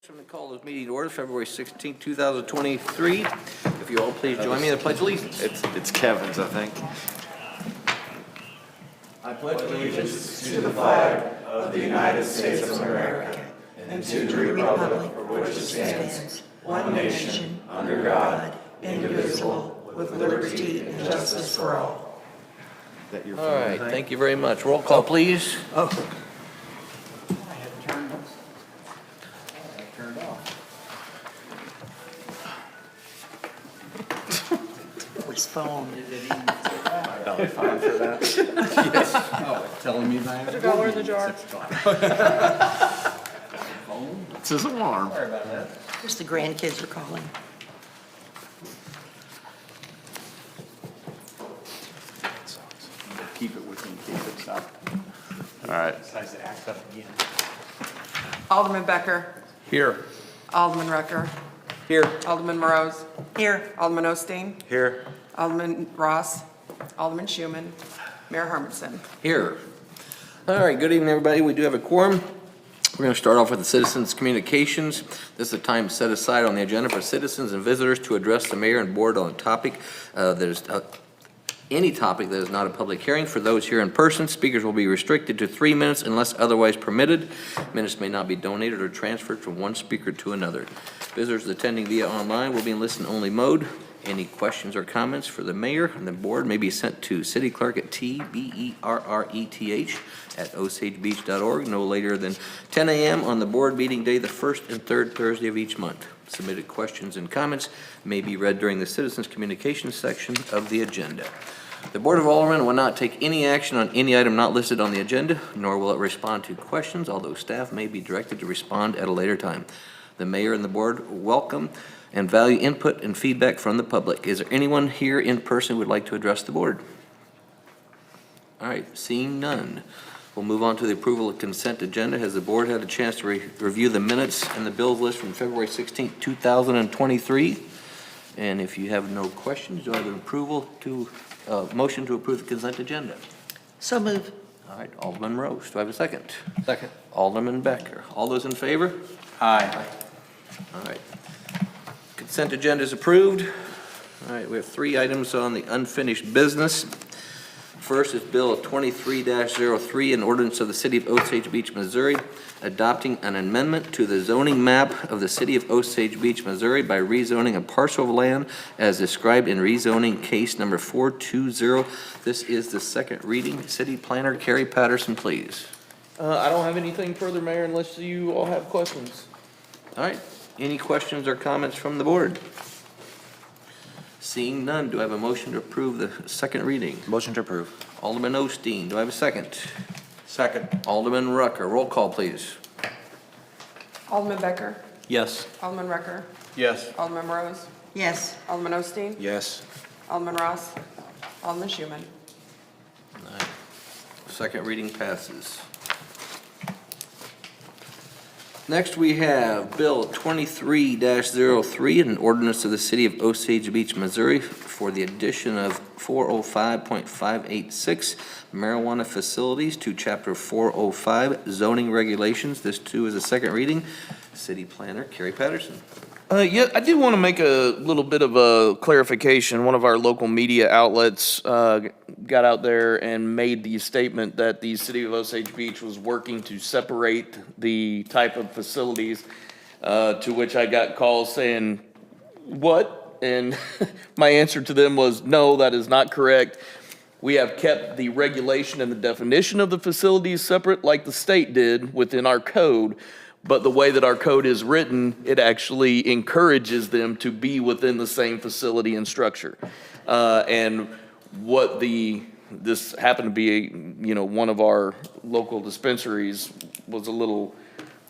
I'm going to call this meeting to order, February 16, 2023. If you all please join me in the Pledge of Allegiance. It's Kevin's, I think. I pledge allegiance to the flag of the United States of America and to the republic for which it stands, one nation, under God, indivisible, with liberty and justice for all. All right, thank you very much. Roll call, please. His phone. Telling me that? $1 in the jar. It's his alarm. Here's the grandkids are calling. Keep it with me, keep it stop. All right. Decides to act up again. Alderman Becker. Here. Alderman Rucker. Here. Alderman Morose. Here. Alderman Osteen. Here. Alderman Ross. Alderman Schuman. Mayor Hermanson. Here. All right, good evening, everybody. We do have a quorum. We're going to start off with the citizens' communications. This is a time set aside on the agenda for citizens and visitors to address the mayor and board on a topic. Any topic that is not a public hearing. For those here in person, speakers will be restricted to 3 minutes unless otherwise permitted. Minutes may not be donated or transferred from one speaker to another. Visitors attending via online will be in listen-only mode. Any questions or comments for the mayor and the board may be sent to cityclerk@tberreth@osagebeach.org no later than 10 a.m. on the board meeting day, the first and third Thursday of each month. Submitted questions and comments may be read during the citizens' communications section of the agenda. The Board of Aldermen will not take any action on any item not listed on the agenda, nor will it respond to questions, although staff may be directed to respond at a later time. The mayor and the board welcome and value input and feedback from the public. Is there anyone here in person who would like to address the board? All right, seeing none. We'll move on to the approval of consent agenda. Has the board had a chance to review the minutes and the bills list from February 16, 2023? And if you have no questions, do I have an motion to approve the consent agenda? So moved. All right, Alderman Rose, do I have a second? Second. Alderman Becker. All those in favor? Aye. All right. Consent agenda is approved. All right, we have 3 items on the unfinished business. First is Bill 23-03, an ordinance of the City of Osage Beach, Missouri, adopting an amendment to the zoning map of the City of Osage Beach, Missouri by rezoning a parcel of land as described in rezoning case number 420. This is the second reading. City Planner Carrie Patterson, please. I don't have anything further, Mayor, unless you all have questions. All right, any questions or comments from the board? Seeing none, do I have a motion to approve the second reading? Motion to approve. Alderman Osteen, do I have a second? Second. Alderman Rucker, roll call, please. Alderman Becker. Yes. Alderman Rucker. Yes. Alderman Morose. Yes. Alderman Osteen. Yes. Alderman Ross. Alderman Schuman. All right. Second reading passes. Next, we have Bill 23-03, an ordinance of the City of Osage Beach, Missouri for the addition of 405.586 marijuana facilities to Chapter 405 zoning regulations. This too is a second reading. City Planner Carrie Patterson. Yeah, I did want to make a little bit of a clarification. One of our local media outlets got out there and made the statement that the City of Osage Beach was working to separate the type of facilities, to which I got calls saying, what? And my answer to them was, no, that is not correct. We have kept the regulation and the definition of the facilities separate like the state did within our code. But the way that our code is written, it actually encourages them to be within the same facility and structure. And what this happened to be, one of our local dispensaries was a little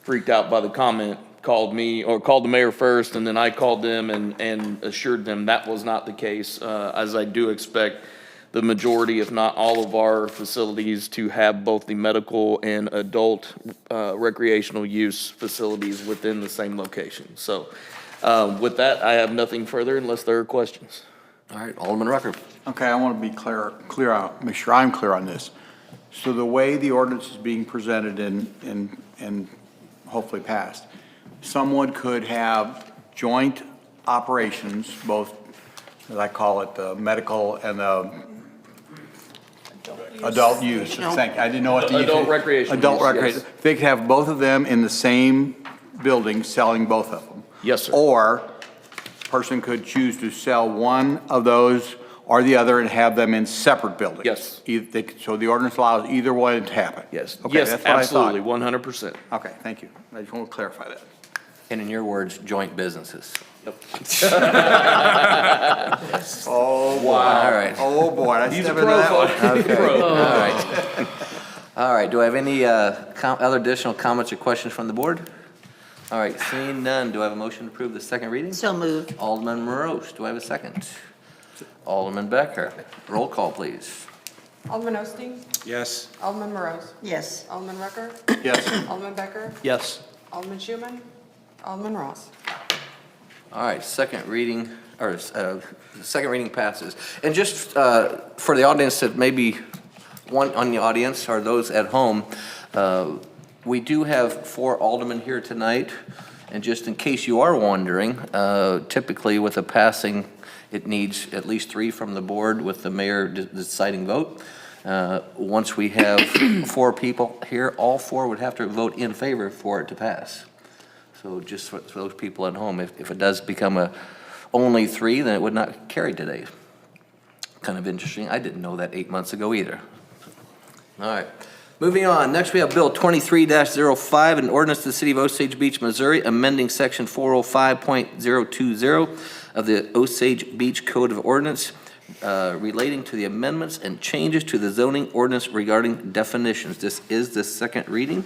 freaked out by the comment, called the mayor first, and then I called them and assured them that was not the case, as I do expect the majority, if not all of our facilities to have both the medical and adult recreational use facilities within the same location. So with that, I have nothing further unless there are questions. All right, Alderman Rucker. Okay, I want to be clear out, make sure I'm clear on this. So the way the ordinance is being presented and hopefully passed, someone could have joint operations, both, as I call it, the medical and the adult use. Thank you. I didn't know what the. Adult recreation Adult use, yes. recreation. They could have both of them in the same building, selling both of them. Yes, sir. Or person could choose to sell one of those or the other and have them in separate buildings. Yes. So the ordinance allows either one to happen? Yes, Okay, yes, that's what I thought. absolutely, 100%. Okay, thank you. I just want to clarify that. And in your words, joint businesses. Oh, boy. All right. Oh, boy. I He's a stepped into pro, that one. folks. He's a pro. All right. All right, do I have any other additional comments or questions from the board? All right, seeing none, do I have a motion to approve the second reading? So moved. Alderman Morose, do I have a second? Alderman Becker, roll call, please. Alderman Osteen? Yes. Alderman Morose? Yes. Alderman Rucker? Yes. Alderman Becker? Yes. Alderman Schuman? Alderman Ross? All right, second reading, or second reading passes. And just for the audience that maybe one on the audience or those at home, we do have 4 aldermen here tonight. And just in case you are wondering, typically with a passing, it needs at least 3 from the board with the mayor deciding vote. Once we have 4 people here, all 4 would have to vote in favor for it to pass. So just for those people at home, if it does become only 3, then it would not carry today. Kind of interesting. I didn't know that 8 months ago either. All right. Moving on, next we have Bill 23-05, an ordinance to the City of Osage Beach, Missouri, amending Section 405.020 of the Osage Beach Code of Ordinance relating to the amendments and changes to the zoning ordinance regarding definitions. This is the second reading.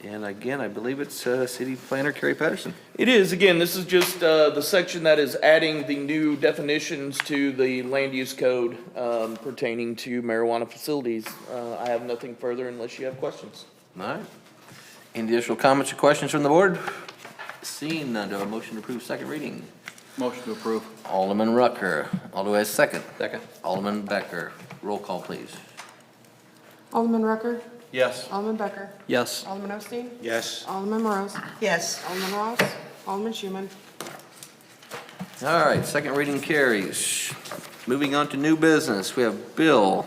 And again, I believe it's City Planner Kerry Patterson. It is, again, this is just the section that is adding the new definitions to the land use code pertaining to marijuana facilities. I have nothing further unless you have questions. All right. Any additional comments or questions from the board? Seeing none, do I have a motion to approve second reading? Motion to approve. Alderman Rucker. Alderman second. Second. Alderman Becker. Roll call, please. Alderman Rucker? Yes. Alderman Becker? Yes. Alderman Osteen? Yes. Alderman Morose? Yes. Alderman Ross? Alderman Schuman? All right, second reading carries. Moving on to new business, we have Bill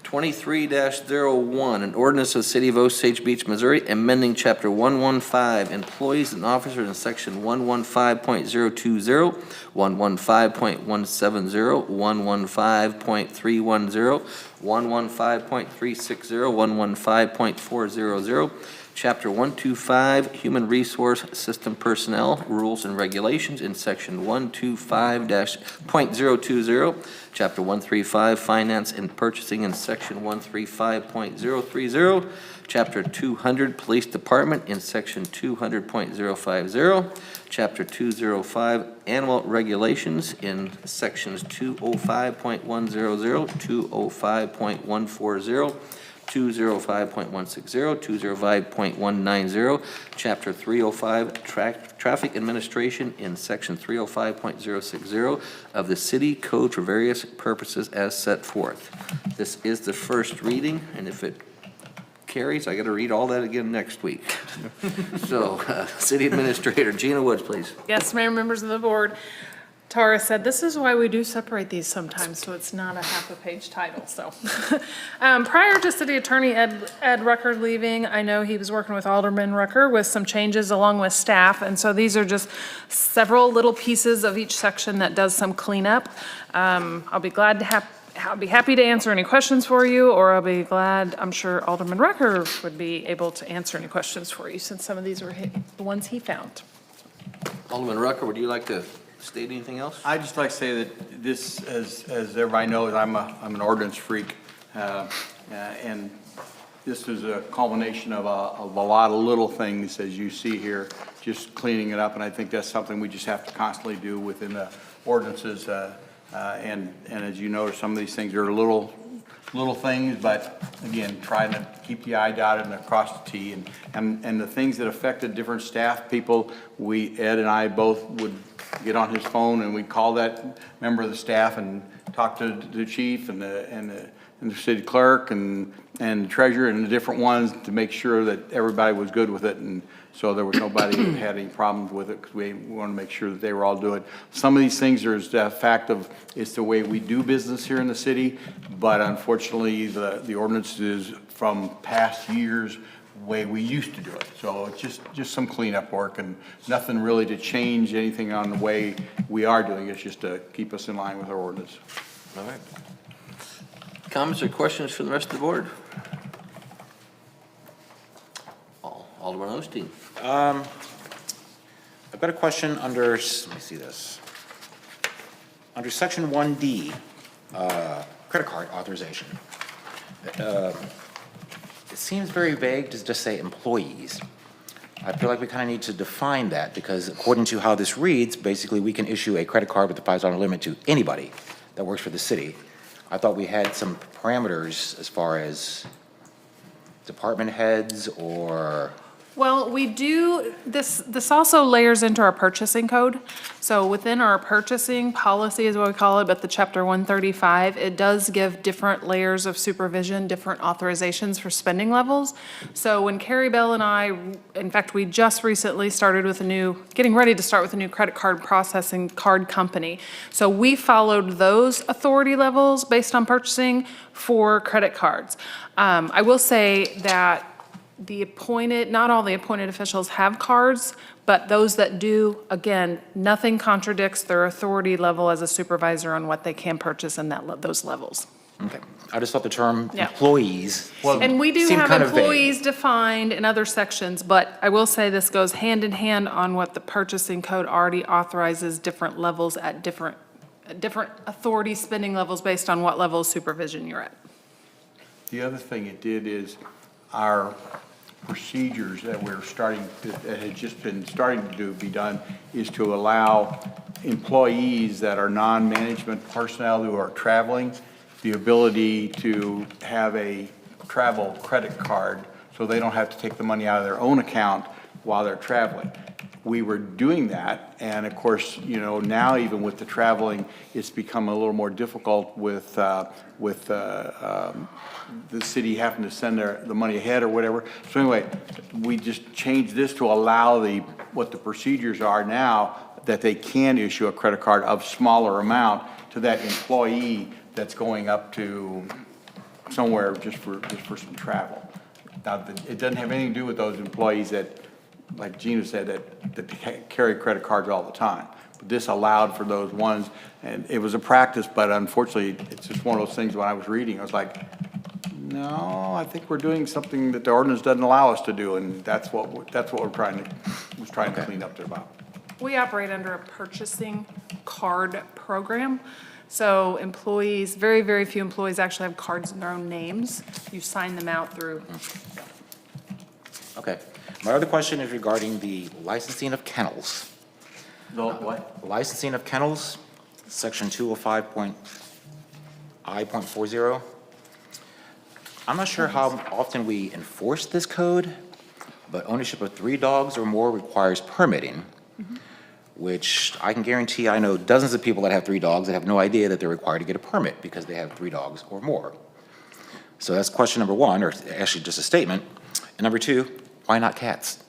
23-01, an ordinance of the City of Osage Beach, Missouri, amending Chapter 115, Employees and Officers in Section 115.020, 115.170, 115.310, 115.360, 115.400, Chapter 125, Human Resource System Personnel, Rules and Regulations in Section 125-.020, Chapter 135, Finance and Purchasing in Section 135.030, Chapter 200, Police Department in Section 200.050, Chapter 205, Animal Regulations in Sections 205.100, 205.140, 205.160, 205.190, Chapter 305, Traffic Administration in Section 305.060 of the City Code for various purposes as set forth. This is the first reading, and if it carries, I got to read all that again next week. So, City Administrator Gina Woods, please. Yes, Mayor, members of the board. Tara said, this is why we do separate these sometimes, so it's not a half a page title, so. Prior to City Attorney Ed Rucker leaving, I know he was working with Alderman Rucker with some changes along with staff, and so these are just several little pieces of each section that does some cleanup. I'll be glad to I'll be happy to answer any questions for you, or I'll be glad, I'm sure Alderman Rucker would be able to answer any questions for you, since some of these were the ones he found. Alderman Rucker, would you like to state anything else? I'd just like to say that this, as everybody knows, I'm an ordinance freak. And this is a culmination of a lot of little things, as you see here, just cleaning it up. And I think that's something we just have to constantly do within the ordinances. And as you notice, some of these things are little things, but again, trying to keep the I dotted and cross the T. And the things that affected different staff people, Ed and I both would get on his phone and we'd call that member of the staff and talk to the chief and the city clerk and the treasurer and the different ones to make sure that everybody was good with it. And so there was nobody who had any problems with it, because we want to make sure that they were all doing it. Some of these things are the fact of, it's the way we do business here in the city, but unfortunately, the ordinance is from past years, way we used to do it. So it's just some cleanup work and nothing really to change anything on the way we are doing it. It's just to keep us in line with our ordinance. All right. Comments or questions for the rest of the board? Alderman Osteen. I've got a question under, let me see this. Under section 1D, credit card authorization. It seems very vague to just say employees. I feel like we kind of need to define that, because according to how this reads, basically we can issue a credit card with a $5 limit to anybody that works for the city. I thought we had some parameters as far as department heads or... Well, we do, this also layers into our purchasing code. So within our purchasing policy is what we call it, but the chapter 135, it does give different layers of supervision, different authorizations for spending levels. So when Carrie Bell and I, in fact, we just recently started with getting ready to start with a new credit card processing card company. So we followed those authority levels based on purchasing for credit cards. I will say that not all the appointed officials have cards, but those that do, again, nothing contradicts their authority level as a supervisor on what they can purchase in those levels. Okay, I just thought the term Yeah. employees And we do seemed have kind of vague. employees defined in other sections, but I will say this goes hand in hand on what the purchasing code already authorizes, different levels at different authority spending levels based on what level of supervision you're at. The other thing it did is our procedures that had just been starting to be done is to allow employees that are non-management personnel who are traveling the ability to have a travel credit card so they don't have to take the money out of their own account while they're traveling. We were doing that, and of course, now even with the traveling, it's become a little more difficult with the city having to send the money ahead or whatever. So anyway, we just changed this to allow what the procedures are now, that they can issue a credit card of smaller amount to that employee that's going up to somewhere just for some travel. Now, it doesn't have anything to do with those employees that, like Gina said, that carry credit cards all the time. But this allowed for those ones, and it was a practice, but unfortunately, it's just one of those things when I was reading, I was like, no, I think we're doing something that the ordinance doesn't allow us to do, and that's what we're trying to clean up there about. We operate under a purchasing card program. So employees, very, very few employees actually have cards in their own names. You sign them out through. Okay. My other question is regarding the licensing of kennels. The what? Licensing of kennels, section 205.I.40. I'm not sure how often we enforce this code, but ownership of 3 dogs or more requires permitting, which I can guarantee I know dozens of people that have 3 dogs that have no idea that they're required to get a permit because they have 3 dogs or more. So that's question number 1, or actually just a statement. And number 2, why not cats?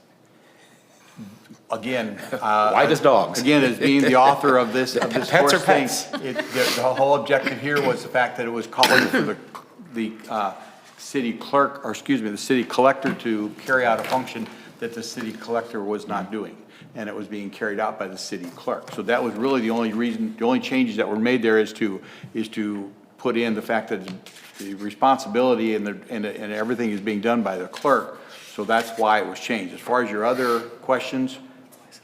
Again, Why just dogs? Again, as being the author of this Pets are first thing, pets. the whole objective here was the fact that it was calling for the city clerk, or excuse me, the city collector to carry out a function that the city collector was not doing, and it was being carried out by the city clerk. So that was really the only reason, the only changes that were made there is to put in the fact that the responsibility and everything is being done by the clerk. So that's why it was changed. As far as your other questions,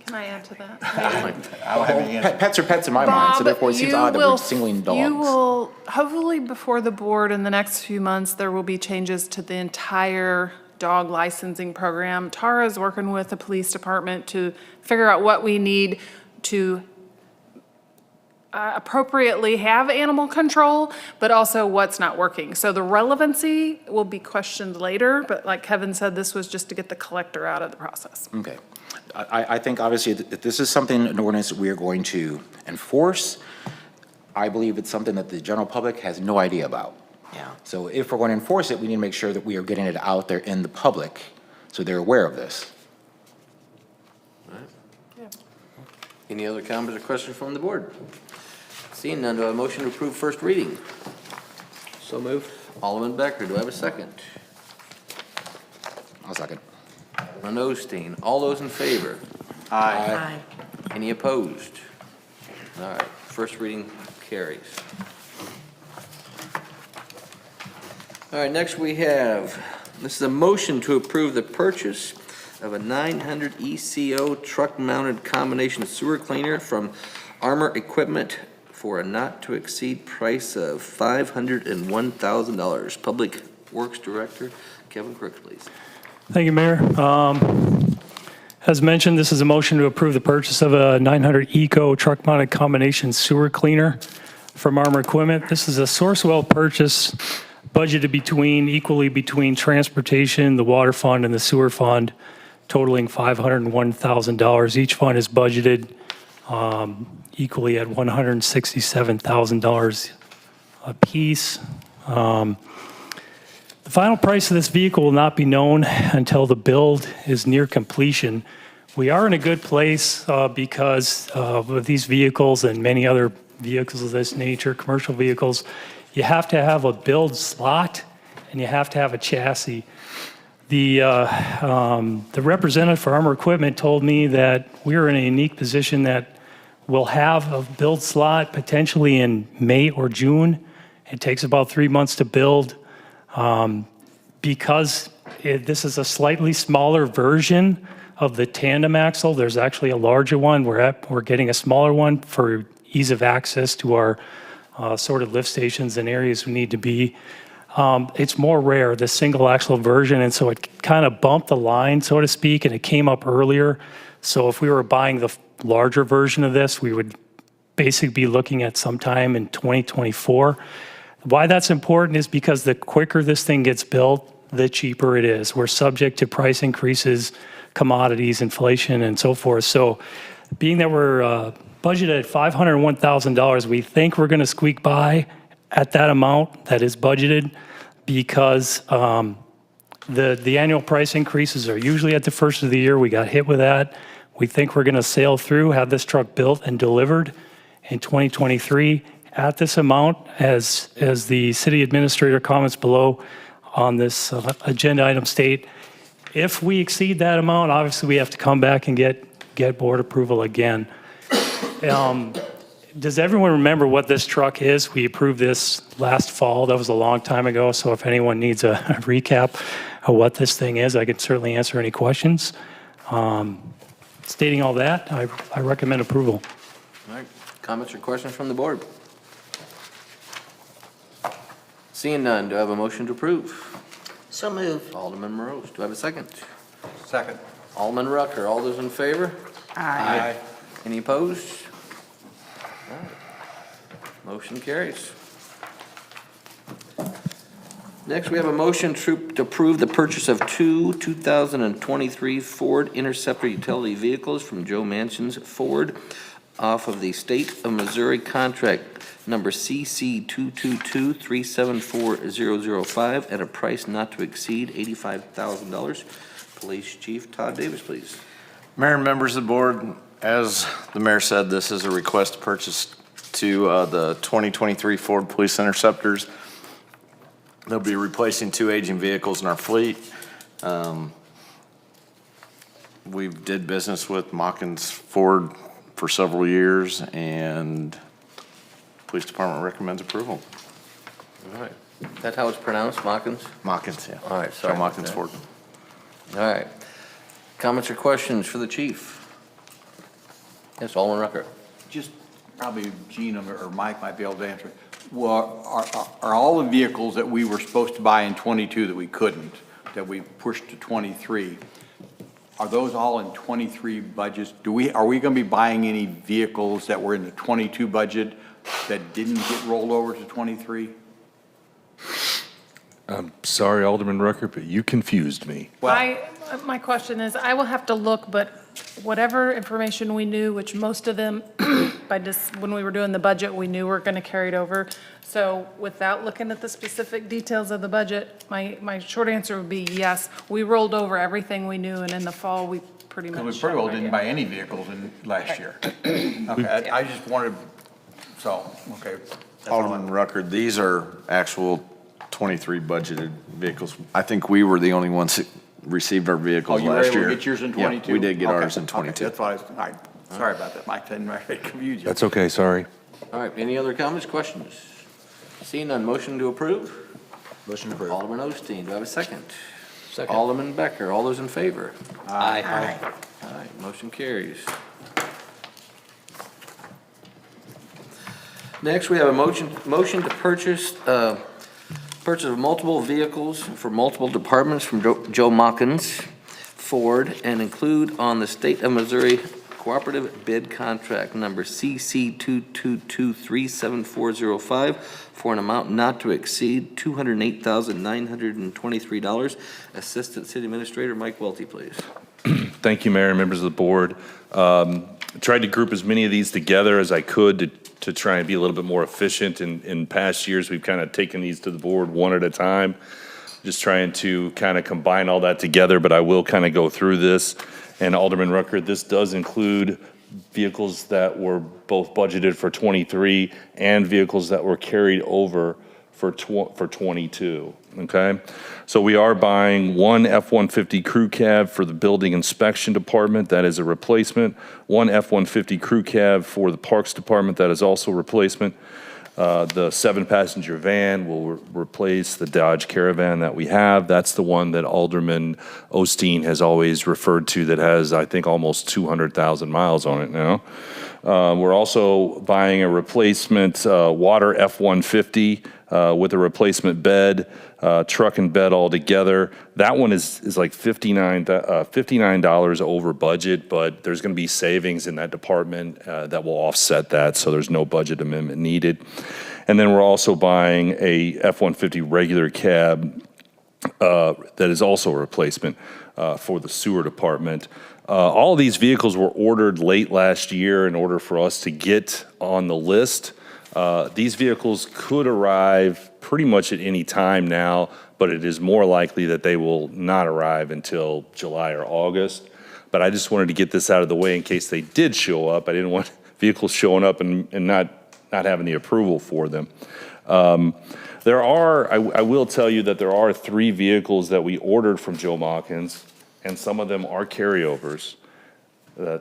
Can I add to that? I don't have any answer. Pets are pets in my mind, so therefore it seems odd that we're singling dogs. You will, hopefully before the board in the next few months, there will be changes to the entire dog licensing program. Tara is working with the police department to figure out what we need to appropriately have animal control, but also what's not working. So the relevancy will be questioned later, but like Kevin said, this was just to get the collector out of the process. Okay. I think obviously that this is something, an ordinance that we are going to enforce. I believe it's something that the general public has no idea about. Yeah. So if we're going to enforce it, we need to make sure that we are getting it out there in the public so they're aware of this. Any other comments or questions from the board? Seeing none, do I have a motion to approve first reading? So moved. Alderman Becker, do I have a second? I'll second. Alderman Osteen, all those in favor? Aye. Any opposed? All right, first reading carries. All right, next we have, this is a motion to approve the purchase of a 900 ECO truck-mounted combination sewer cleaner from Armor Equipment for a not-to-exceed price of $501,000. Public Works Director Kevin Crooks, please. Thank you, Mayor. As mentioned, this is a motion to approve the purchase of a 900 Eco truck-mounted combination sewer cleaner from Armor Equipment. This is a Sourcewell purchase budgeted equally between transportation, the water fund, and the sewer fund, totaling $501,000. Each fund is budgeted equally at $167,000 apiece. The final price of this vehicle will not be known until the build is near completion. We are in a good place because of these vehicles and many other vehicles of this nature, commercial vehicles, you have to have a build slot and you have to have a chassis. The representative for Armor Equipment told me that we're in a unique position that we'll have a build slot potentially in May or June. It takes about 3 months to build. Because this is a slightly smaller version of the tandem axle, there's actually a larger one. We're getting a smaller one for ease of access to our sort of lift stations and areas we need to be. It's more rare, the single axle version, and so it kind of bumped the line, so to speak, and it came up earlier. So if we were buying the larger version of this, we would basically be looking at sometime in 2024. Why that's important is because the quicker this thing gets built, the cheaper it is. We're subject to price increases, commodities, inflation, and so forth. So being that we're budgeted at $501,000, we think we're going to squeak by at that amount that is budgeted because the annual price increases are usually at the first of the year. We got hit with that. We think we're going to sail through, have this truck built and delivered in 2023 at this amount, as the city administrator comments below on this agenda item state. If we exceed that amount, obviously we have to come back and get board approval again. Does everyone remember what this truck is? We approved this last fall. That was a long time ago, so if anyone needs a recap of what this thing is, I can certainly answer any questions. Stating all that, I recommend approval. All right, comments or questions from the board? Seeing none, do I have a motion to approve? So moved. Alderman Morose, do I have a second? Second. Alderman Rucker, all those in favor? Aye. Any opposed? All right. Motion carries. Next, we have a motion to approve the purchase of two 2023 Ford Interceptor utility vehicles from Joe Manchin's Ford off of the State of Missouri contract number CC 222374005 at a price not to exceed $85,000. Police Chief Todd Davis, please. Mayor and members of the board, as the mayor said, this is a request to purchase the 2023 Ford Police Interceptors. They'll be replacing two aging vehicles in our fleet. We did business with Mockins Ford for several years, and Police Department recommends approval. All right. Is that how it's pronounced, Mockins? Mockins, yeah. All right, sorry Joe about Mockins that. Ford. All right. Comments or questions for the chief? Yes, Alderman Rucker. Just probably Gene or Mike might be able to answer. Well, are all the vehicles that we were supposed to buy in '22 that we couldn't, that we pushed to '23, are those all in 23 budgets? Are we going to be buying any vehicles that were in the 22 budget that didn't get rolled over to 23? Sorry, Alderman Rucker, but you confused me. My question is, I will have to look, but whatever information we knew, which most of them, when we were doing the budget, we knew we're going to carry it over. So without looking at the specific details of the budget, my short answer would be yes. We rolled over everything we knew, and in the fall, we pretty much. Because we pretty well didn't buy any vehicles in last year. Okay, I just wanted, okay. Alderman Rucker, these are actual 23 budgeted vehicles. I think we were the only ones that received our vehicles Oh, you were last able year. to get yours in Yeah, 22? we did get Okay, ours in okay, 22. That's why all right, sorry about that, Mike, didn't mean to confuse you. That's okay, sorry. All right, any other comments, questions? Seeing none, motion to approve? Motion approved. Alderman Osteen, do I have a second? Second. Alderman Becker, all those in favor? Aye. All right, motion carries. Next, we have a motion to purchase of multiple vehicles for multiple departments from Joe Mockins Ford and include on the State of Missouri Cooperative Bid Contract Number CC 222374405 for an amount not to exceed $208,923. Assistant City Administrator Mike Welty, please. Thank you, Mayor and members of the board. Tried to group as many of these together as I could to try and be a little bit more efficient. In past years, we've kind of taken these to the board one at a time, just trying to kind of combine all that together, but I will kind of go through this. And Alderman Rucker, this does include vehicles that were both budgeted for 23 and vehicles that were carried over for 22, okay? So we are buying one F-150 crew cab for the building inspection department, that is a replacement. One F-150 crew cab for the parks department, that is also a replacement. The 7-passenger van will replace the Dodge Caravan that we have. That's the one that Alderman Osteen has always referred to that has, I think, almost 200,000 miles on it now. We're also buying a replacement water F-150 with a replacement bed, truck and bed all together. That one is like $59 over budget, but there's going to be savings in that department that will offset that, so there's no budget amendment needed. And then we're also buying a F-150 regular cab that is also a replacement for the sewer department. All of these vehicles were ordered late last year in order for us to get on the list. These vehicles could arrive pretty much at any time now, but it is more likely that they will not arrive until July or August. But I just wanted to get this out of the way in case they did show up. I didn't want vehicles showing up and not having the approval for them. I will tell you that there are 3 vehicles that we ordered from Joe Mockins, and some of them are carryovers.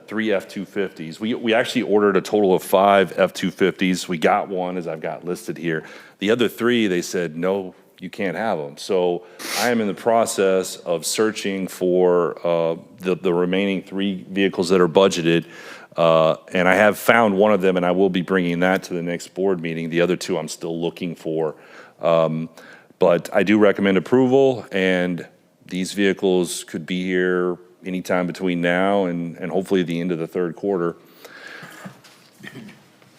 3 F-250s. We actually ordered a total of 5 F-250s. We got one, as I've got listed here. The other 3, they said, no, you can't have them. So I am in the process of searching for the remaining 3 vehicles that are budgeted. And I have found one of them, and I will be bringing that to the next board meeting. The other 2 I'm still looking for. But I do recommend approval, and these vehicles could be here anytime between now and hopefully the end of the third quarter.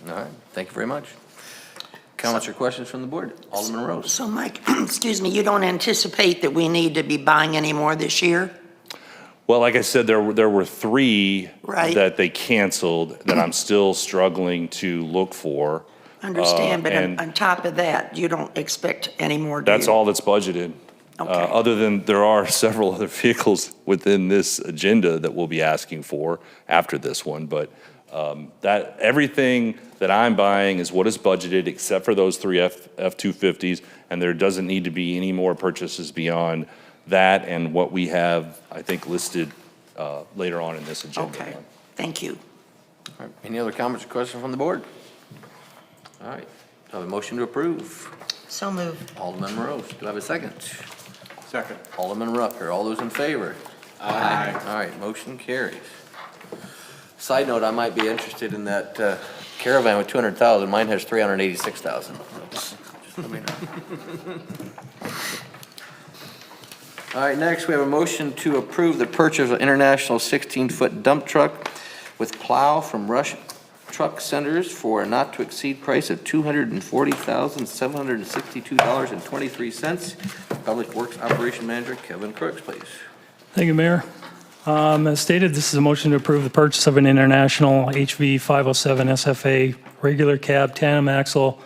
All right, thank you very much. Comments or questions from the board? Alderman Rose. So Mike, excuse me, you don't anticipate that we need to be buying any more this year? Well, like I said, there were 3 Right. that they canceled that I'm still struggling to look for. Understand, but and on top of that, you don't expect any more, do you? That's all that's budgeted. Okay. Other than there are several other vehicles within this agenda that we'll be asking for after this one, but that everything that I'm buying is what is budgeted except for those 3 F-250s, and there doesn't need to be any more purchases beyond that and what we have, I think, listed later on in this agenda. Okay, thank you. All right, any other comments or questions from the board? All right, do I have a motion to approve? So moved. Alderman Rose, do I have a second? Second. Alderman Rucker, all those in favor? Aye. All right, motion carries. Side note, I might be interested in that Caravan with 200,000. Mine has 386,000. Just let me know. All right, next, we have a motion to approve the purchase of an international 16-foot dump truck with plow from Rush Truck Centers for a not-to-exceed price of $240,762.23. Public Works Operation Manager Kevin Crooks, please. Thank you, Mayor. As stated, this is a motion to approve the purchase of an international HV 507 SFA regular cab tandem axle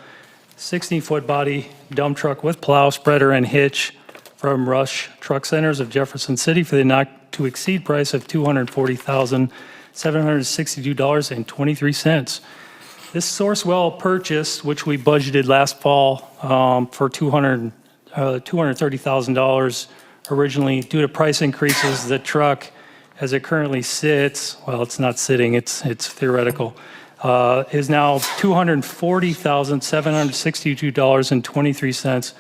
16-foot body dump truck with plow, spreader, and hitch from Rush Truck Centers of Jefferson City for the not-to-exceed price of $240,762.23. This Sourcewell purchase, which we budgeted last fall for $230,000 originally, due to price increases, the truck, as it currently sits, well, it's not sitting, it's theoretical, is now $240,762.23.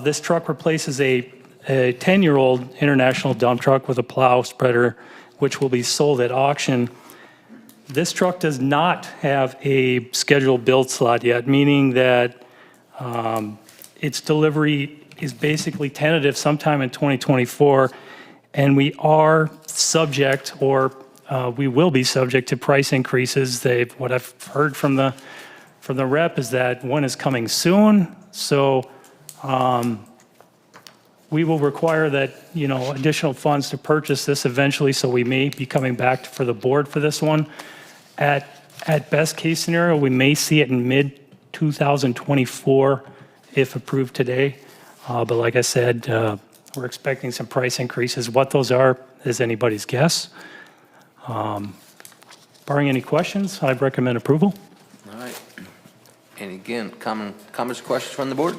This truck replaces a 10-year-old international dump truck with a plow spreader, which will be sold at auction. This truck does not have a scheduled build slot yet, meaning that its delivery is basically tentative sometime in 2024, and we are subject, or we will be subject to price increases. What I've heard from the rep is that one is coming soon, so we will require that, additional funds to purchase this eventually, so we may be coming back for the board for this one. At best case scenario, we may see it in mid-2024 if approved today. But like I said, we're expecting some price increases. What those are is anybody's guess. Barring any questions, I'd recommend approval. All right. And again, comments, questions from the board?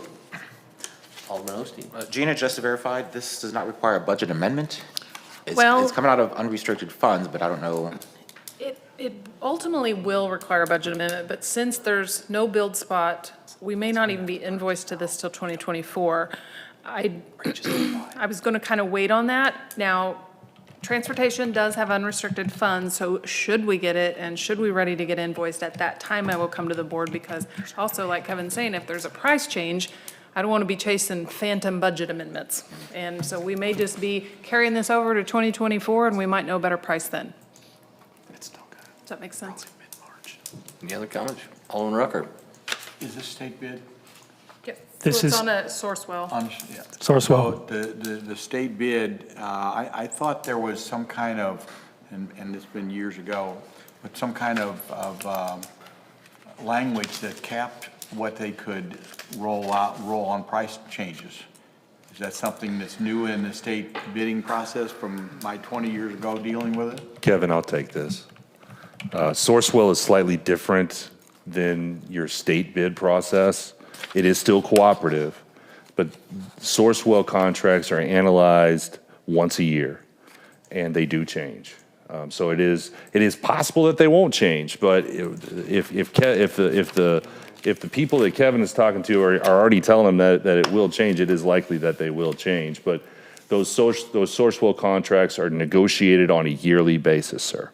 Alderman Osteen. Gina, just to verify, this does not require a budget amendment? Well- It's coming out of unrestricted funds, but I don't know. It ultimately will require a budget amendment, but since there's no build spot, we may not even be invoiced to this till 2024. I was going to kind of wait on that. Now, transportation does have unrestricted funds, so should we get it and should we ready to get invoiced at that time, I will come to the board, because also, like Kevin's saying, if there's a price change, I don't want to be chasing phantom budget amendments. And so we may just be carrying this over to 2024, and we might know a better price then. Does that make sense? Any other comments? Alderman Rucker. Is this state bid? This So it's is- on a Sourcewell. Yeah. Sourcewell. So the state bid, I thought there was some kind of, and it's been years ago, but some kind of language that capped what they could roll on price changes. Is that something that's new in the state bidding process from my 20 years ago dealing with it? Kevin, I'll take this. Sourcewell is slightly different than your state bid process. It is still cooperative, but Sourcewell contracts are analyzed once a year, and they do change. So it is possible that they won't change, but if the people that Kevin is talking to are already telling him that it will change, it is likely that they will change. But those Sourcewell contracts are negotiated on a yearly basis, sir.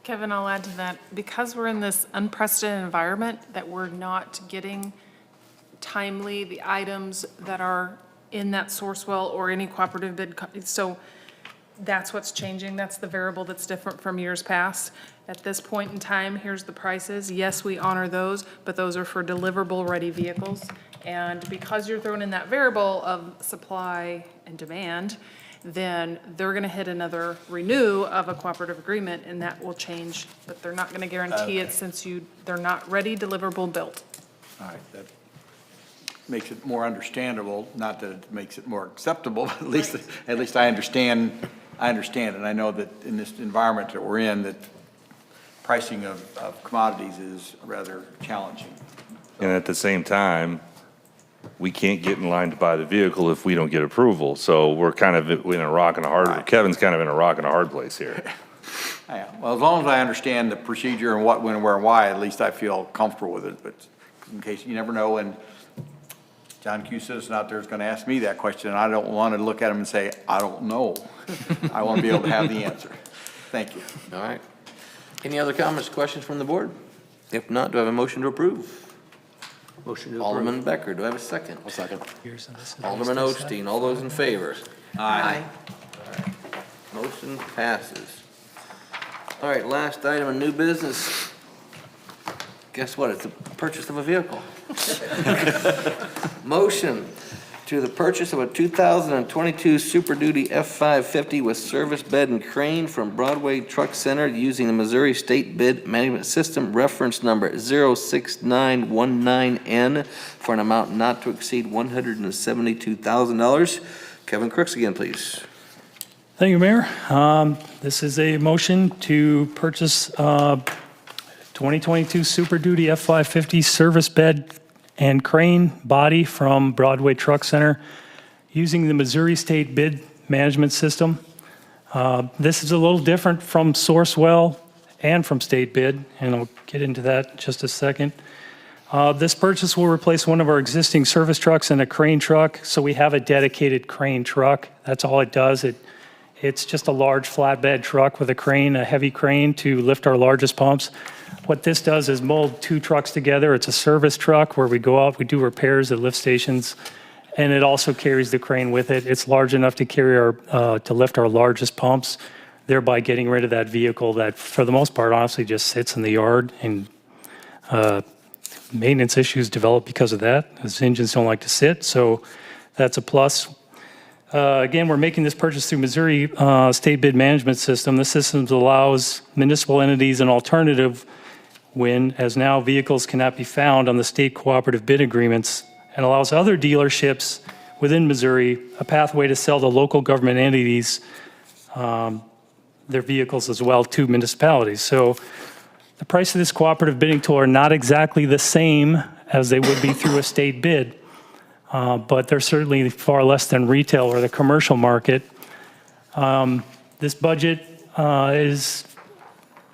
Kevin, I'll add to that, because we're in this unprecedented environment, that we're not getting timely the items that are in that Sourcewell or any cooperative bid. So that's what's changing. That's the variable that's different from years past. At this point in time, here's the prices. Yes, we honor those, but those are for deliverable-ready vehicles. And because you're throwing in that variable of supply and demand, then they're going to hit another renew of a cooperative agreement, and that will change. But they're not going to guarantee it since they're not ready, deliverable, built. All right, that makes it more understandable, not that it makes it more acceptable, but at least I understand, and I know that in this environment that we're in, that pricing of commodities is rather challenging. And at the same time, we can't get in line to buy the vehicle if we don't get approval. So we're kind of in a rock and a hard, Kevin's kind of in a rock and a hard place here. Yeah, well, as long as I understand the procedure and what, when, where, and why, at least I feel comfortable with it. But in case, you never know, and John Q. Citizen out there is going to ask me that question, and I don't want to look at him and say, I don't know. I want to be able to have the answer. Thank you. All right. Any other comments, questions from the board? If not, do I have a motion to approve? Motion to approve. Alderman Becker, do I have a second? I'll second. Alderman Osteen, all those in favor? Aye. Motion passes. All right, last item of new business. Guess what? It's the purchase of a vehicle. Motion to the purchase of a 2022 Super Duty F-550 with service bed and crane from Broadway Truck Center using the Missouri State Bid Management System reference number 06919N for an amount not to exceed $172,000. Kevin Crooks again, please. Thank you, Mayor. This is a motion to purchase 2022 Super Duty F-550 service bed and crane body from Broadway Truck Center using the Missouri State Bid Management System. This is a little different from Sourcewell and from State Bid, and I'll get into that in just a second. This purchase will replace one of our existing service trucks and a crane truck, so we have a dedicated crane truck. That's all it does. It's just a large flatbed truck with a crane, a heavy crane to lift our largest pumps. What this does is mold two trucks together. It's a service truck where we go out, we do repairs at lift stations, and it also carries the crane with it. It's large enough to carry to lift our largest pumps, thereby getting rid of that vehicle that, for the most part, honestly just sits in the yard, and maintenance issues develop because of that. Those engines don't like to sit, so that's a plus. Again, we're making this purchase through Missouri State Bid Management System. This system allows municipal entities an alternative when, as now, vehicles cannot be found on the state cooperative bid agreements, and allows other dealerships within Missouri a pathway to sell to local government entities their vehicles as well to municipalities. So the price of this cooperative bidding tool are not exactly the same as they would be through a state bid. But they're certainly far less than retail or the commercial market. This budget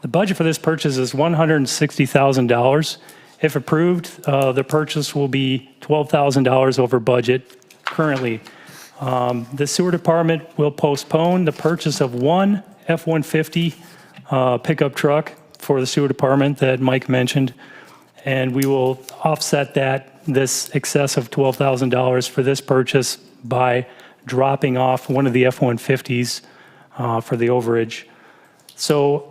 the budget for this purchase is $160,000. If approved, the purchase will be $12,000 over budget currently. The sewer department will postpone the purchase of one F-150 pickup truck for the sewer department that Mike mentioned, and we will offset this excess of $12,000 for this purchase by dropping off one of the F-150s for the overage. So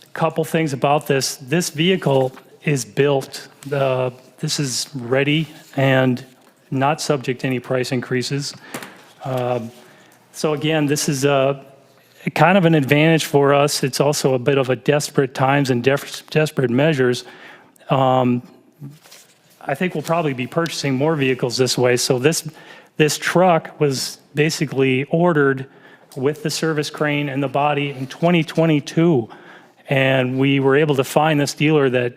a couple things about this. This vehicle is built. This is ready and not subject to any price increases. So again, this is kind of an advantage for us. It's also a bit of a desperate times and desperate measures. I think we'll probably be purchasing more vehicles this way. So this truck was basically ordered with the service crane and the body in 2022. And we were able to find this dealer that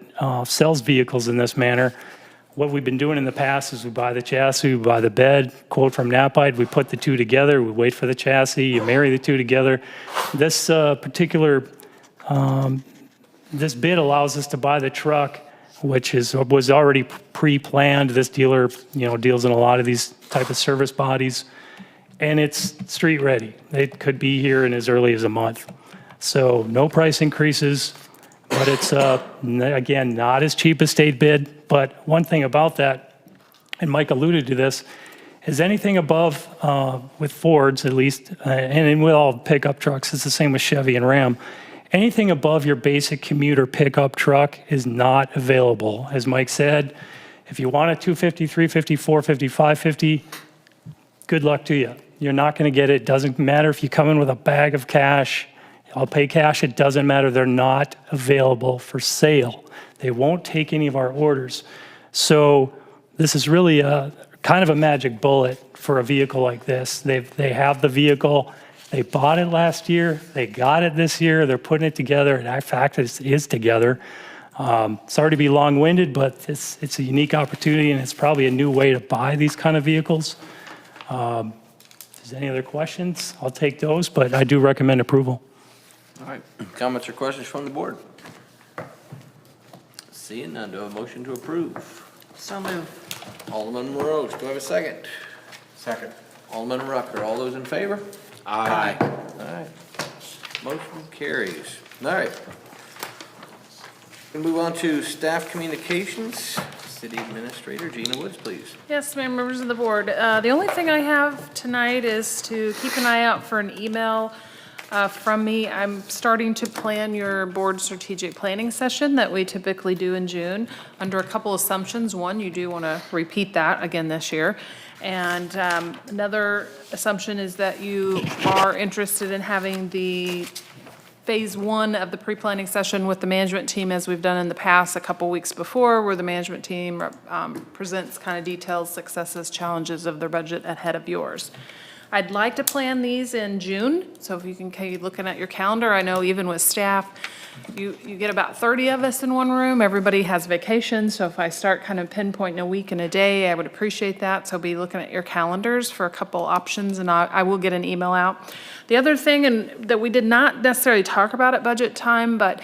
sells vehicles in this manner. What we've been doing in the past is we buy the chassis, we buy the bed, quote from Napide, we put the two together, we wait for the chassis, you marry the two together. This this bid allows us to buy the truck, which was already pre-planned. This dealer, deals in a lot of these type of service bodies, and it's street ready. It could be here in as early as a month. So no price increases, but it's again not as cheap as state bid. But one thing about that, and Mike alluded to this, is anything above with Fords at least, and with all pickup trucks, it's the same with Chevy and Ram. Anything above your basic commuter pickup truck is not available. As Mike said, if you want a 250, 350, 450, 550, good luck to you. You're not going to get it. Doesn't matter if you come in with a bag of cash. I'll pay cash. It doesn't matter. They're not available for sale. They won't take any of our orders. So this is really a kind of a magic bullet for a vehicle like this. They have the vehicle. They bought it last year. They got it this year. They're putting it together. And in fact, it is together. Sorry to be long-winded, but it's a unique opportunity, and it's probably a new way to buy these kind of vehicles. If there's any other questions, I'll take those, but I do recommend approval. All right, comments or questions from the board? Seeing none, do I have a motion to approve? So moved. Alderman Rose, do I have a second? Second. Alderman Rucker, all those in favor? Aye. All right, motion carries. All right. We move on to staff communications. City Administrator Gina Woods, please. Yes, ma'am, members of the board. The only thing I have tonight is to keep an eye out for an email from me. I'm starting to plan your board strategic planning session that we typically do in June under a couple assumptions. One, you do want to repeat that again this year. And another assumption is that you are interested in having the phase one of the pre-planning session with the management team, as we've done in the past a couple weeks before, where the management team presents kind of details, successes, challenges of their budget ahead of yours. I'd like to plan these in June, so if you can keep looking at your calendar. I know even with staff, you get about 30 of us in one room. Everybody has vacation, so if I start kind of pinpointing a week and a day, I would appreciate that. So be looking at your calendars for a couple options, and I will get an email out. The other thing, and that we did not necessarily talk about at budget time, but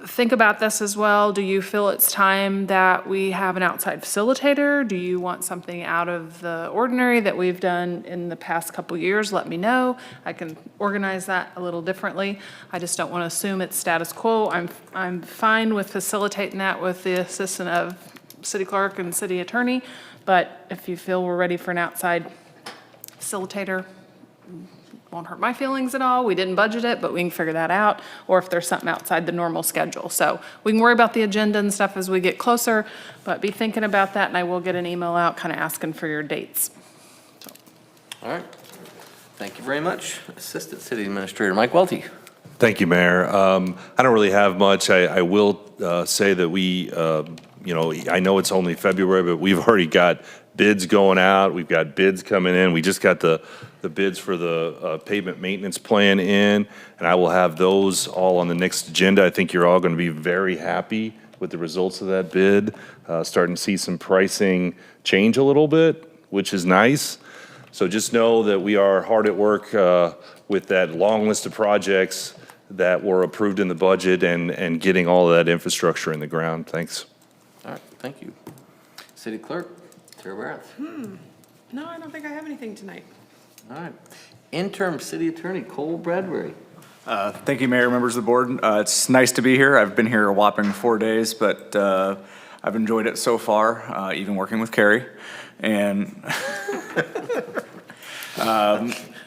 think about this as well. Do you feel it's time that we have an outside facilitator? Do you want something out of the ordinary that we've done in the past couple years? Let me know. I can organize that a little differently. I just don't want to assume it's status quo. I'm fine with facilitating that with the assistant of city clerk and city attorney, but if you feel we're ready for an outside facilitator, won't hurt my feelings at all. We didn't budget it, but we can figure that out, or if there's something outside the normal schedule. So we can worry about the agenda and stuff as we get closer, but be thinking about that, and I will get an email out kind of asking for your dates. All right. Thank you very much. Assistant City Administrator Mike Welty. Thank you, Mayor. I don't really have much. I will say that we, I know it's only February, but we've already got bids going out. We've got bids coming in. We just got the bids for the pavement maintenance plan in, and I will have those all on the next agenda. I think you're all going to be very happy with the results of that bid. Starting to see some pricing change a little bit, which is nice. So just know that we are hard at work with that long list of projects that were approved in the budget and getting all of that infrastructure in the ground. Thanks. All right, thank you. City Clerk, Tara Barath. No, I don't think I have anything tonight. All right. Interim City Attorney Cole Bradbury. Thank you, Mayor, members of the board. It's nice to be here. I've been here a whopping 4 days, but I've enjoyed it so far, even working with Carrie. And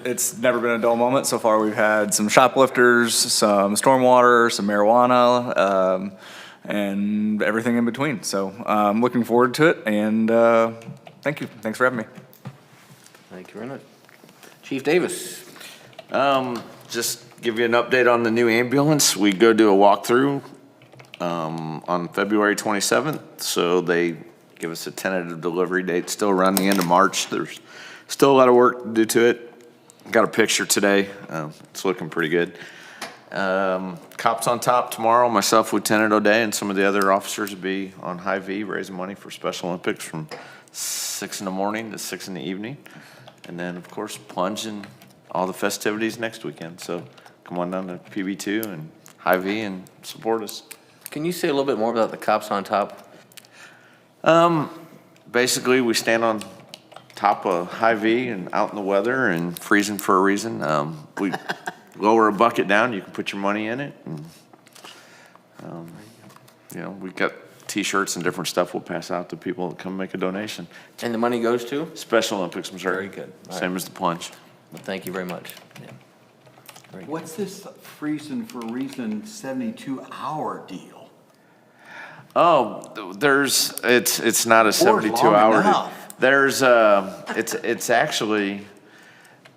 it's never been a dull moment. So far, we've had some shoplifters, some stormwater, some marijuana, and everything in between. So I'm looking forward to it, and thank you. Thanks for having me. Thank you very much. Chief Davis. Just give you an update on the new ambulance. We go do a walkthrough on February 27th, so they give us a tentative delivery date, still around the end of March. There's still a lot of work to do to it. Got a picture today. It's looking pretty good. Cops on top tomorrow. Myself, Lieutenant O'Day, and some of the other officers will be on High V raising money for Special Olympics from 6 in the morning to 6 in the evening. And then, of course, plunge and all the festivities next weekend. So come on down to PB2 and High V and support us. Can you say a little bit more about the Cops on Top? Basically, we stand on top of High V and out in the weather and freezing for a reason. We lower a bucket down, you can put your money in it. And, we've got T-shirts and different stuff we'll pass out to people that come make a donation. And the money goes to? Special Olympics, Missouri. Very good. All Same right. as the plunge. Well, thank you very much. Yeah. Very good. What's this freezing for a reason 72-hour deal? Oh, it's not a 72-hour. enough. There's it's actually,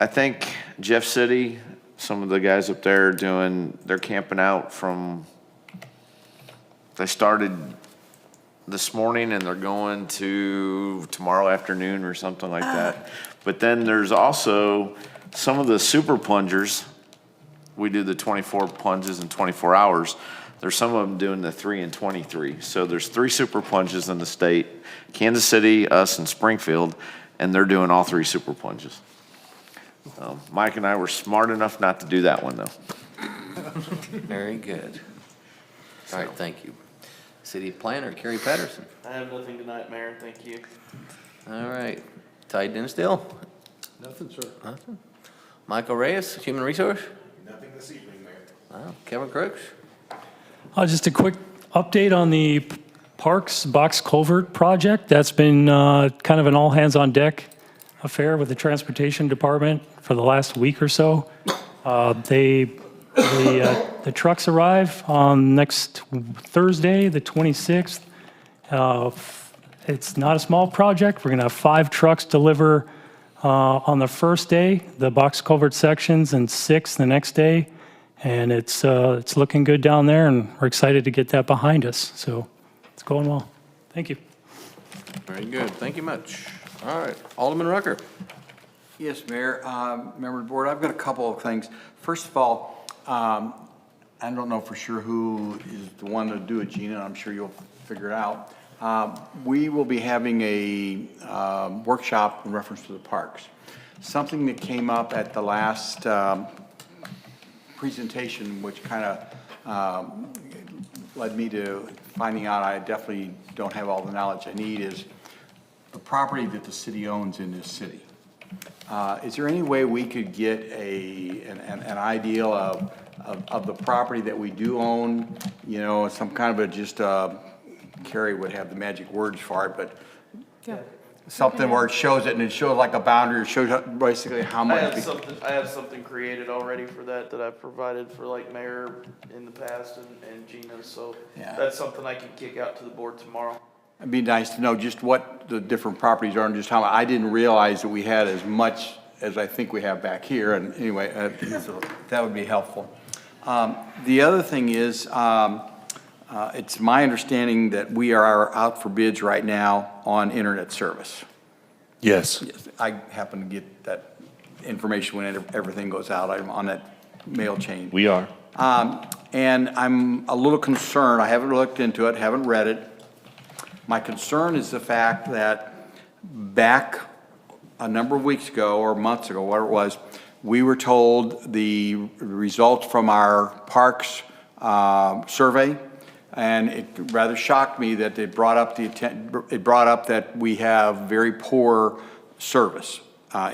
I think Jeff City, some of the guys up there they're camping out from, they started this morning and they're going to tomorrow afternoon or something like that. But then there's also some of the super plungers. We do the 24 plunges in 24 hours. There's some of them doing the 3 and 23. So there's 3 super plunges in the state, Kansas City, us, and Springfield, and they're doing all 3 super plunges. Mike and I were smart enough not to do that one, though. Very good. All right, thank you. City Planner Kerry Patterson. I have nothing tonight, Mayor. Thank you. All right. Ty Dinsdale. Nothing, sir. Nothing. Michael Reyes, Human Resource. Nothing this evening, Mayor. Wow. Kevin Crooks. Just a quick update on the Parks Box Culvert project, that's been kind of an all-hands-on-deck affair with the Transportation Department for the last week or so. The trucks arrive on next Thursday, the 26th. It's not a small project. We're going to have 5 trucks deliver on the first day, the box culvert sections, and 6 the next day. And it's looking good down there, and we're excited to get that behind us. So it's going well. Thank you. Very good. Thank you much. All right, Alderman Rucker. Yes, Mayor, member of the board, I've got a couple of things. First of all, I don't know for sure who is the one to do it, Gina, I'm sure you'll figure it out. We will be having a workshop in reference to the parks. Something that came up at the last presentation, which kind of led me to finding out I definitely don't have all the knowledge I need, is the property that the city owns in this city. Is there any way we could get an idea of the property that we do own? You know, some kind of a just, Carrie would have the magic words for it, but something where it shows it and it shows like a boundary, it shows basically how much. I have something created already for that I've provided for like Mayor in the past and Gina, so that's something I can kick out to the board tomorrow. It'd be nice to know just what the different properties are and just how, I didn't realize that we had as much as I think we have back here, and anyway, so that would be helpful. The other thing is, it's my understanding that we are out for bids right now on internet service. Yes. Yes, I happen to get that information when everything goes out. I'm on that mail chain. We are. And I'm a little concerned. I haven't looked into it, haven't read it. My concern is the fact that back a number of weeks ago or months ago, whatever it was, we were told the results from our parks survey, and it rather shocked me that it brought up that we have very poor service,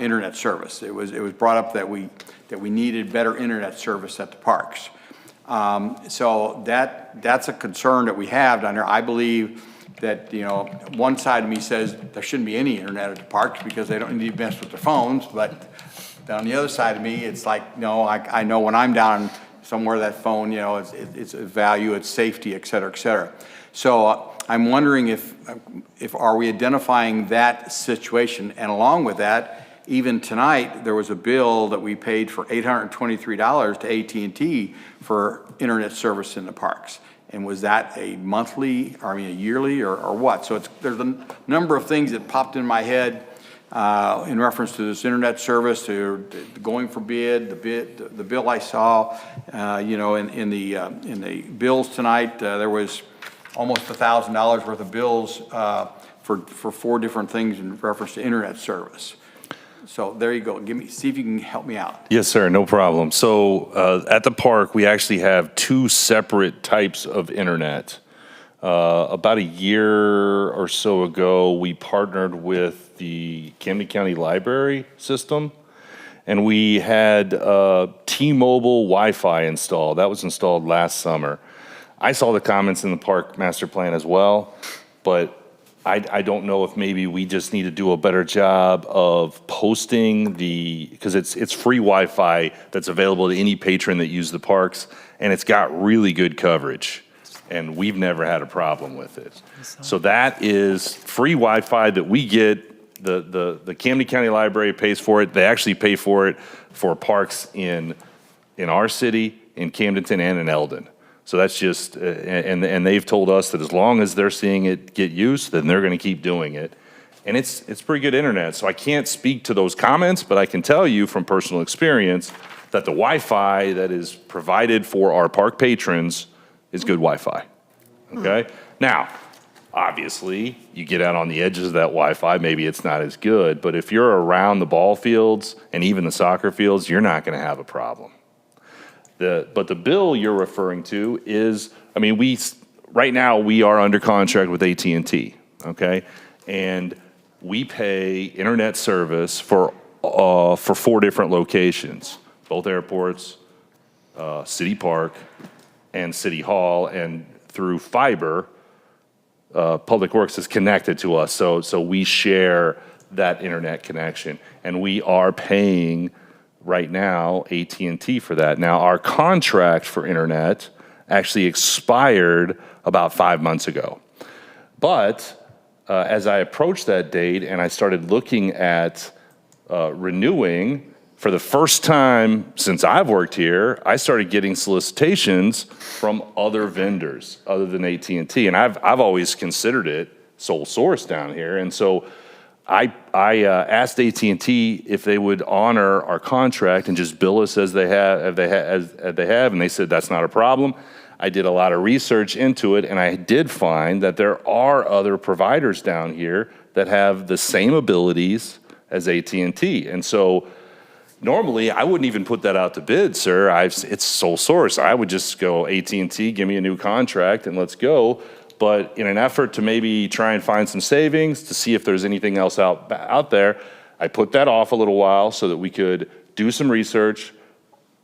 internet service. It was brought up that we needed better internet service at the parks. So that's a concern that we have down there. I believe that, you know, one side of me says there shouldn't be any internet at the parks because they don't need to mess with their phones, but on the other side of me, it's like, no, I know when I'm down somewhere that phone, you know, it's a value, it's safety, et cetera, et cetera. So I'm wondering if are we identifying that situation, and along with that, even tonight, there was a bill that we paid for $823 to AT&T for internet service in the parks. And was that a monthly, or I mean a yearly, or what? So there's a number of things that popped in my head in reference to this internet service, to going for bid, the bill I saw, you know, in the bills tonight, there was almost $1,000 worth of bills for 4 different things in reference to internet service. So there you go. See if you can help me out. Yes, sir, no problem. So at the park, we actually have 2 separate types of internet. About a year or so ago, we partnered with the Camden County Library system, and we had T-Mobile Wi-Fi installed. That was installed last summer. I saw the comments in the park master plan as well, but I don't know if maybe we just need to do a better job of posting because it's free Wi-Fi that's available to any patron that uses the parks, and it's got really good coverage, and we've never had a problem with it. So that is free Wi-Fi that we get. The Camden County Library pays for it. They actually pay for it for parks in our city, in Camdenton, and in Eldon. So that's just, and they've told us that as long as they're seeing it get used, then they're going to keep doing it. And it's pretty good internet. So I can't speak to those comments, but I can tell you from personal experience that the Wi-Fi that is provided for our park patrons is good Wi-Fi. Okay? Now, obviously, you get out on the edges of that Wi-Fi, maybe it's not as good, but if you're around the ball fields and even the soccer fields, you're not going to have a problem. But the bill you're referring to is, I mean, right now we are under contract with AT&T, okay? And we pay internet service for 4 different locations, both airports, City Park, and City Hall, and through fiber, Public Works is connected to us, so we share that internet connection, and we are paying right now AT&T for that. Now, our contract for internet actually expired about 5 months ago. But as I approached that date and I started looking at renewing, for the first time since I've worked here, I started getting solicitations from other vendors other than AT&T, and I've always considered it sole source down here. And so I asked AT&T if they would honor our contract and just bill us as they have, and they said that's not a problem. I did a lot of research into it, and I did find that there are other providers down here that have the same abilities as AT&T. And so normally, I wouldn't even put that out to bid, sir. It's sole source. I would just go, AT&T, give me a new contract and let's go. But in an effort to maybe try and find some savings, to see if there's anything else out there, I put that off a little while so that we could do some research,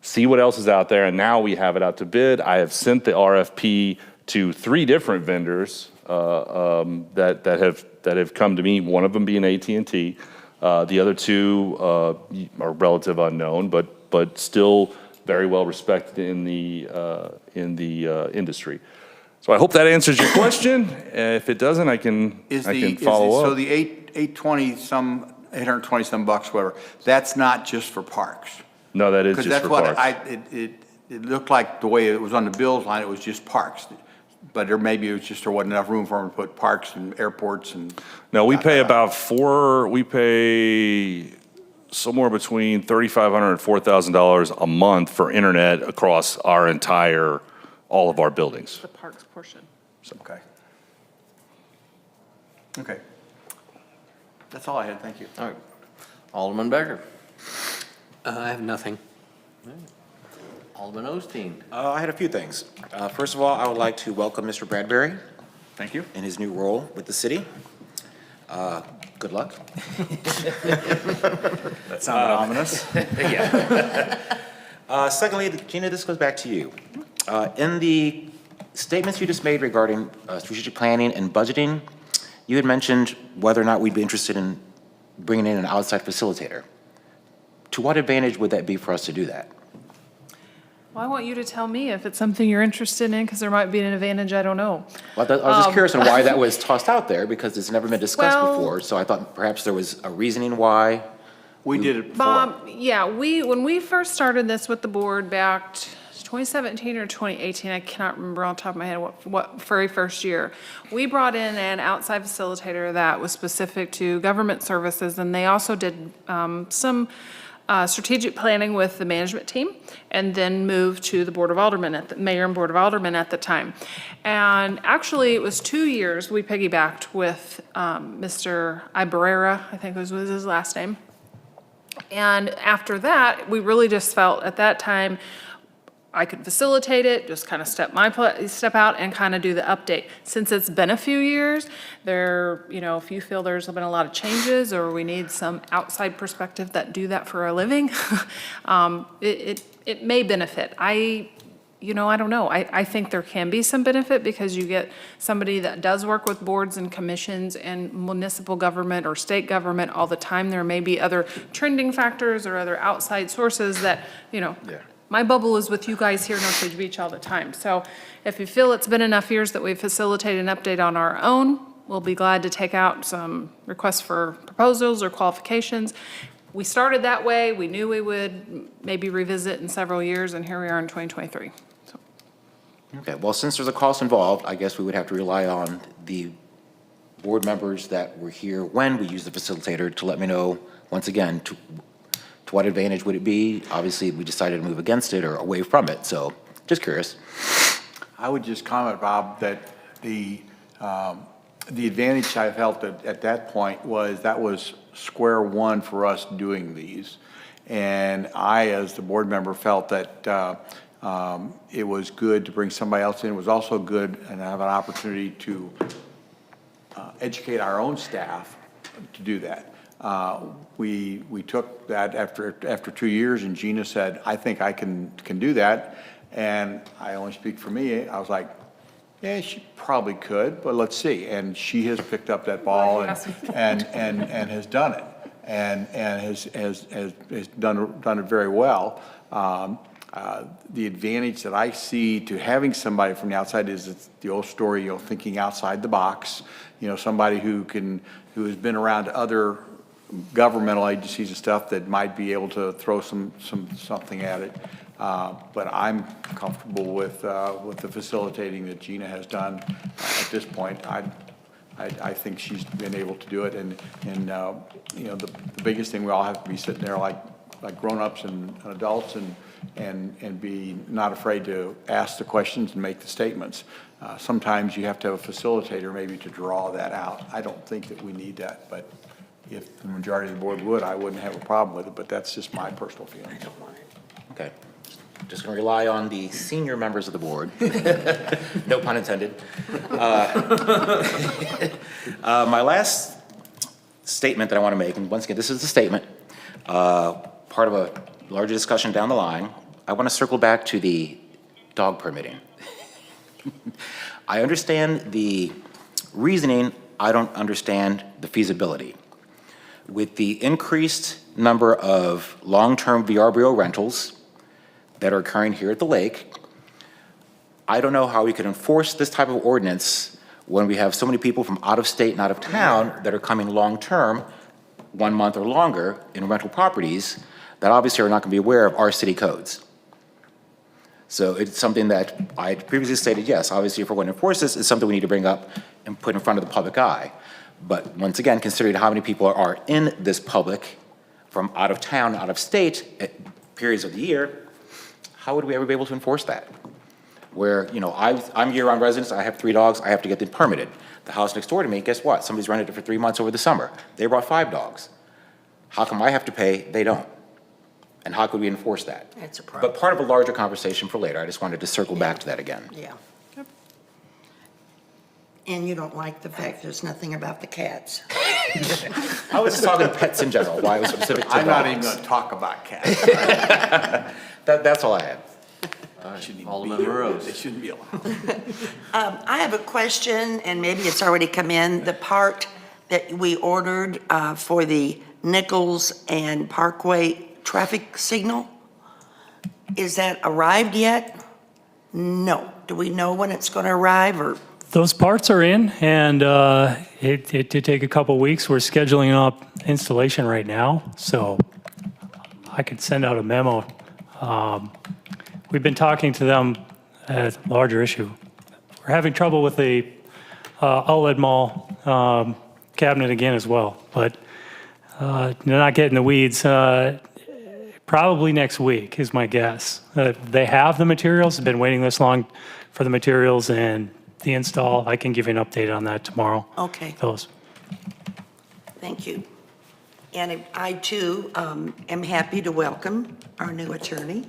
see what else is out there, and now we have it out to bid. I have sent the RFP to 3 different vendors that have come to me, one of them being AT&T. The other 2 are relative unknown, but still very well respected in the industry. So I hope that answers your question. If it doesn't, I can follow up. So the 820 some bucks, whatever, that's not just for parks? No, that is just for parks. Because that's what it looked like the way it was on the bills line, it was just parks. But there maybe it was just there wasn't enough room for them to put parks and airports and. No, we pay we pay somewhere between $3,500 and $4,000 a month for internet across all of our buildings. The parks portion. Okay. Okay. That's all I had, thank you. All right. Alderman Becker. I have nothing. Alderman Osteen. I had a few things. First of all, I would like to welcome Mr. Bradbury Thank you. in his new role with the city. Good luck. That sounded ominous. Secondly, Gina, this goes back to you. In the statements you just made regarding strategic planning and budgeting, you had mentioned whether or not we'd be interested in bringing in an outside facilitator. To what advantage would that be for us to do that? Well, I want you to tell me if it's something you're interested in, because there might be an advantage I don't know. Well, I was just curious on why that was tossed out there, because it's never been discussed Well- before, so I thought perhaps there was a reasoning why. We did it before. Bob, yeah, when we first started this with the board back 2017 or 2018, I cannot remember on the top of my head what very first year, we brought in an outside facilitator that was specific to government services, and they also did some strategic planning with the management team, and then moved to the Board of Aldermen, Mayor and Board of Aldermen at the time. And actually, it was 2 years we piggybacked with Mr. Ibarrera, I think was his last name. And after that, we really just felt at that time I could facilitate it, just kind of step out and kind of do the update. Since it's been a few years, if you feel there's been a lot of changes or we need some outside perspective that do that for a living, it may benefit. I don't know. I think there can be some benefit because you get somebody that does work with boards and commissions and municipal government or state government all the time. There may be other trending factors or other outside sources that, my bubble is with you guys here in Osage Beach all the time. So if you feel it's been enough years that we've facilitated an update on our own, we'll be glad to take out some requests for proposals or qualifications. We started that way. We knew we would maybe revisit in several years, and here we are in 2023. So. Okay, well, since there's a cost involved, I guess we would have to rely on the board members that were here when we used the facilitator to let me know, once again, to what advantage would it be? Obviously, we decided to move against it or away from it, so just curious. I would just comment, Bob, that the advantage I felt at that point was that was square one for us doing these. And I, as the board member, felt that it was good to bring somebody else in. It was also good and have an opportunity to educate our own staff to do that. We took that after 2 years, and Gina said, I think I can do that. And I only speak for me. I was like, Yeah, she probably could, but let's see. And she has picked up that ball and has done it, and has done it very well. The advantage that I see to having somebody from the outside is it's the old story, thinking outside the box. Somebody who has been around other governmental agencies and stuff that might be able to throw something at it. But I'm comfortable with the facilitating that Gina has done at this point. I think she's been able to do it, and the biggest thing, we all have to be sitting there like grown-ups and adults and be not afraid to ask the questions and make the statements. Sometimes you have to have a facilitator maybe to draw that out. I don't think that we need that, but if the majority of the board would, I wouldn't have a problem with it, but that's just my personal feeling. Okay. Just going to rely on the senior members of the board. No pun intended. My last statement that I want to make, and once again, this is a statement, part of a larger discussion down the line. I want to circle back to the dog permitting. I understand the reasoning. I don't understand the feasibility. With the increased number of long-term VRBO rentals that are occurring here at the lake, I don't know how we could enforce this type of ordinance when we have so many people from out of state and out of town that are coming long-term, 1 month or longer, in rental properties that obviously are not going to be aware of our city codes. So it's something that I previously stated, yes, obviously if we're going to enforce this, it's something we need to bring up and put in front of the public eye. But once again, considering how many people are in this public from out of town, out of state at periods of the year, how would we ever be able to enforce that? Where, I'm year-round resident, I have 3 dogs, I have to get them permitted. The house next door to me, guess what? Somebody's rented it for 3 months over the summer. They brought 5 dogs. How come I have to pay, they don't? And how could we enforce that? That's a problem. But part of a larger conversation for later. I just wanted to circle back to that again. Yeah. And you don't like the fact there's nothing about the cats. I was just talking pets in general, why it was specific to dogs. I'm not even going to talk about cats. That's all I had. Alderman Rose. They shouldn't be allowed. I have a question, and maybe it's already come in. The part that we ordered for the Nichols and Parkway traffic signal, is that arrived yet? No. Do we know when it's going to arrive, or? Those parts are in, and it did take a couple weeks. We're scheduling up installation right now, so I could send out a memo. We've been talking to them at a larger issue. We're having trouble with the outlet mall cabinet again as well, but not getting the weeds. Probably next week is my guess. They have the materials, have been waiting this long for the materials and the install. I can give you an update on that tomorrow. Okay. Those. Thank you. And I too am happy to welcome our new attorney.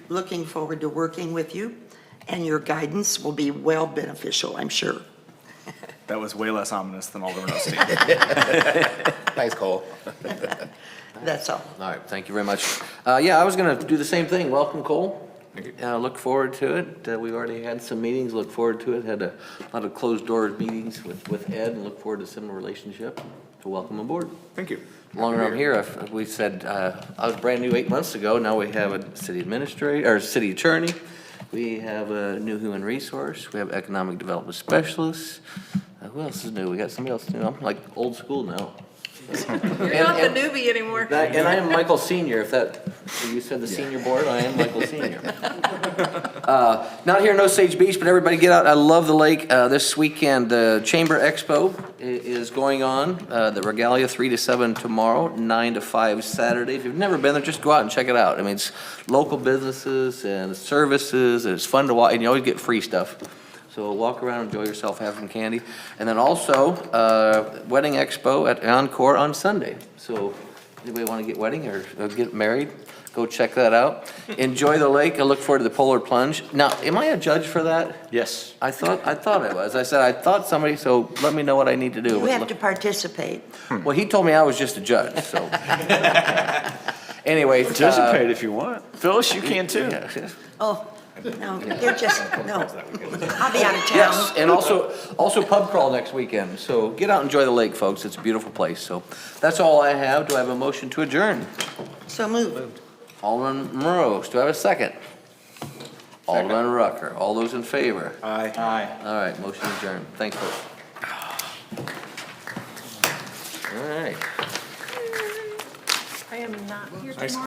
Looking forward to working with you, and your guidance will be well beneficial, I'm sure. That was way less ominous than Alderman Osteen. Thanks, Cole. That's all. All right, thank you very much. Yeah, I was going to do the same thing. Welcome, Cole. Look forward to it. We've already had some meetings, look forward to it. Had a lot of closed-door meetings with Ed, and look forward to a similar relationship. So welcome aboard. Thank you. Longer I'm here, we said, I was brand new 8 months ago. Now we have a city administrator, or city attorney. We have a new human resource. We have economic development specialists. Who else is new? We got somebody else new. I'm like old school now. You're not the newbie anymore. And I am Michael Senior, if that, you said the senior board, I am Michael Senior. Not here in Osage Beach, but everybody get out. I love the lake. This weekend, the Chamber Expo is going on. The Regalia 3 to 7 tomorrow, 9 to 5 Saturday. If you've never been there, just go out and check it out. I mean, it's local businesses and services, and it's fun to watch, and you always get free stuff. So walk around, enjoy yourself, have some candy. And then also, Wedding Expo at Encore on Sunday. So anybody want to get wedding or get married, go check that out. Enjoy the lake. I look forward to the polar plunge. Now, am I a judge for that? Yes. I thought I was. I said, I thought somebody, so let me know what I need to do. You have to participate. Well, he told me I was just a judge, so. Anyway. Participate if you want. Phyllis, you can too. Oh, No, they're just, no. I'll be out of town. Yes, and also pub crawl next weekend. So get out and enjoy the lake, folks. It's a beautiful place. So that's all I have. Do I have a motion to adjourn? So moved. Alderman Morose, do I have a second? Alderman Rucker. All those in favor? Aye. All right, motion adjourned. Thanks, folks. All right. I am not here tomorrow.